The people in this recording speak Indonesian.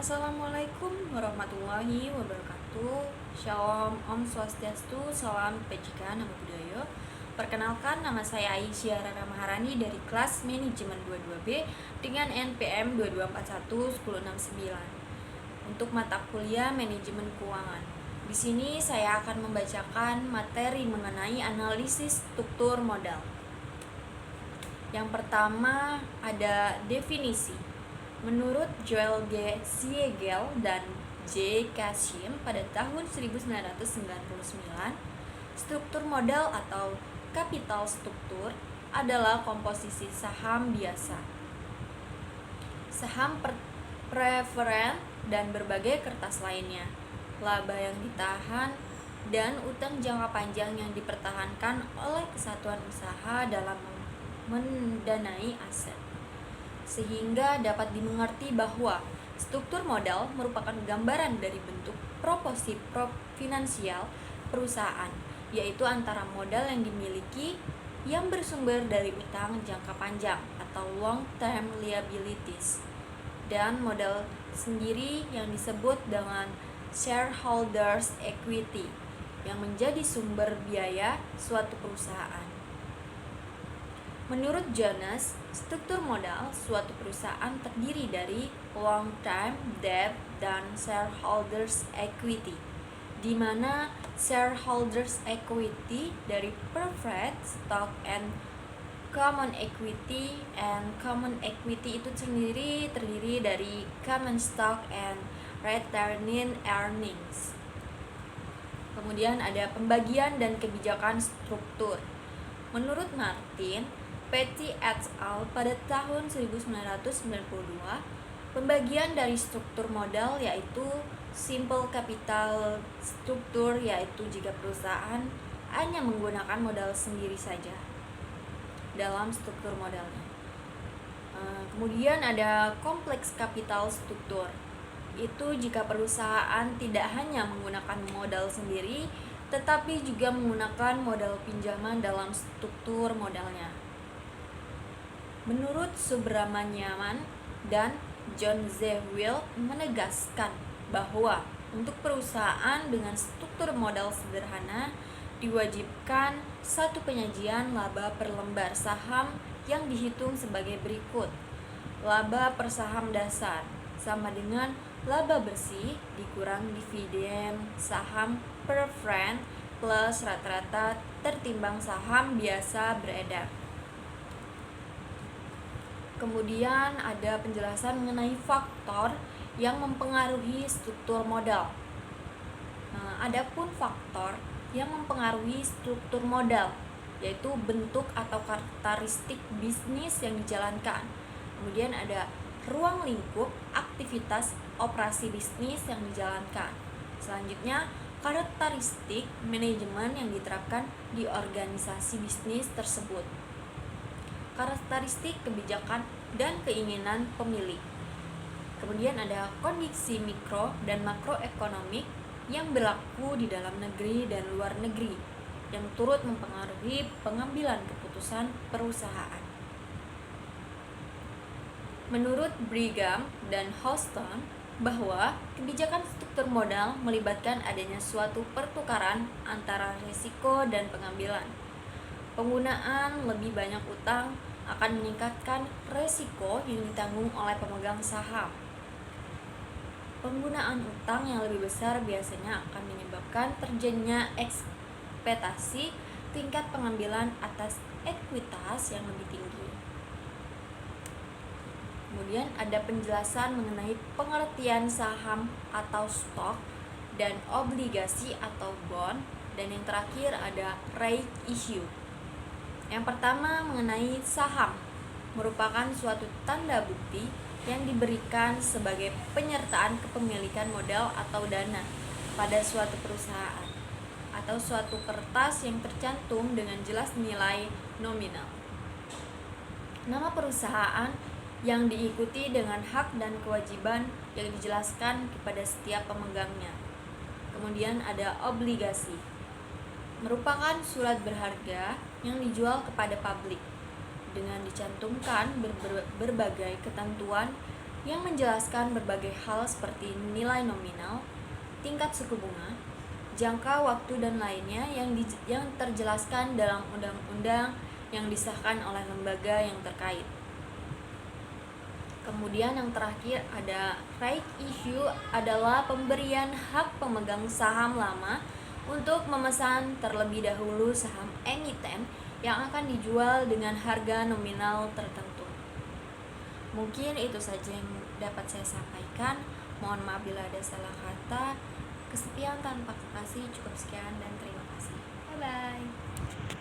Assalamualaikum warahmatullahi wabarakatuh. Shalom, Om Swastiastu, salam kebajikan, nama budaya. Perkenalkan, nama saya Aisyah Rara Maharani dari kelas Manajemen 22B dengan NPM 22411069 untuk mata kuliah Manajemen Keuangan. Di sini saya akan membacakan materi mengenai analisis struktur modal. Yang pertama ada definisi. Menurut Joel G. Siegel dan J. Kashim pada tahun 1999, struktur modal atau capital struktur adalah komposisi saham biasa, saham preferen dan berbagai kertas lainnya, laba yang ditahan, dan utang jangka panjang yang dipertahankan oleh kesatuan usaha dalam mendanai aset. Sehingga dapat dimengerti bahwa struktur modal merupakan gambaran dari bentuk proporsi finansial perusahaan, yaitu antara modal yang dimiliki yang bersumber dari utang jangka panjang atau long term liabilities dan modal sendiri yang disebut dengan shareholders equity yang menjadi sumber biaya suatu perusahaan. Menurut Jones, struktur modal suatu perusahaan terdiri dari long-term debt dan shareholders equity, di mana shareholders equity dari preferred stock and common equity itu sendiri terdiri dari common stock and retained earnings. Kemudian ada pembagian dan kebijakan struktur. Menurut Martin Petty et al. Pada tahun 1992, pembagian dari struktur modal yaitu simple capital struktur, yaitu jika perusahaan hanya menggunakan modal sendiri saja dalam struktur modalnya. Kemudian ada kompleks capital struktur, itu jika perusahaan tidak hanya menggunakan modal sendiri tetapi juga menggunakan modal pinjaman dalam struktur modalnya. Menurut Subramaniaman dan John Zewil menegaskan bahwa untuk perusahaan dengan struktur modal sederhana diwajibkan satu penyajian laba per lembar saham yang dihitung sebagai berikut. Laba per saham dasar sama dengan laba bersih dikurang dividen saham preferred plus rata-rata tertimbang saham biasa beredar. Kemudian ada penjelasan mengenai faktor yang mempengaruhi struktur modal. Adapun faktor yang mempengaruhi struktur modal yaitu bentuk atau karakteristik bisnis yang dijalankan. Kemudian ada ruang lingkup aktivitas operasi bisnis yang dijalankan. Selanjutnya, karakteristik manajemen yang diterapkan di organisasi bisnis tersebut. Karakteristik kebijakan dan keinginan pemilik. Kemudian ada kondisi mikro dan makroekonomik yang berlaku di dalam negeri dan luar negeri yang turut mempengaruhi pengambilan keputusan perusahaan. Menurut Brigham dan Houston bahwa kebijakan struktur modal melibatkan adanya suatu pertukaran antara risiko dan pengambilan. Penggunaan lebih banyak utang akan meningkatkan risiko yang ditanggung oleh pemegang saham. Penggunaan utang yang lebih besar biasanya akan menyebabkan terjadinya ekspektasi tingkat pengambilan atas ekuitas yang lebih tinggi. Kemudian ada penjelasan mengenai pengertian saham atau stok dan obligasi atau bond, dan yang terakhir ada right issue. Yang pertama mengenai saham, merupakan suatu tanda bukti yang diberikan sebagai penyertaan kepemilikan modal atau dana pada suatu perusahaan atau suatu kertas yang tercantum dengan jelas nilai nominal. Nama perusahaan yang diikuti dengan hak dan kewajiban yang dijelaskan kepada setiap pemegangnya. Kemudian ada obligasi, merupakan surat berharga yang dijual kepada publik dengan dicantumkan berbagai ketentuan yang menjelaskan berbagai hal seperti nilai nominal, tingkat suku bunga, jangka waktu dan lainnya yang terjelaskan dalam undang-undang yang disahkan oleh lembaga yang terkait. Kemudian yang terakhir ada right issue, adalah pemberian hak pemegang saham lama untuk memesan terlebih dahulu saham emiten yang akan dijual dengan harga nominal tertentu. Mungkin itu saja yang dapat saya sampaikan. Mohon maaf bila ada salah kata. Kesepian tanpa kekasih, cukup sekian dan terima kasih. Bye bye.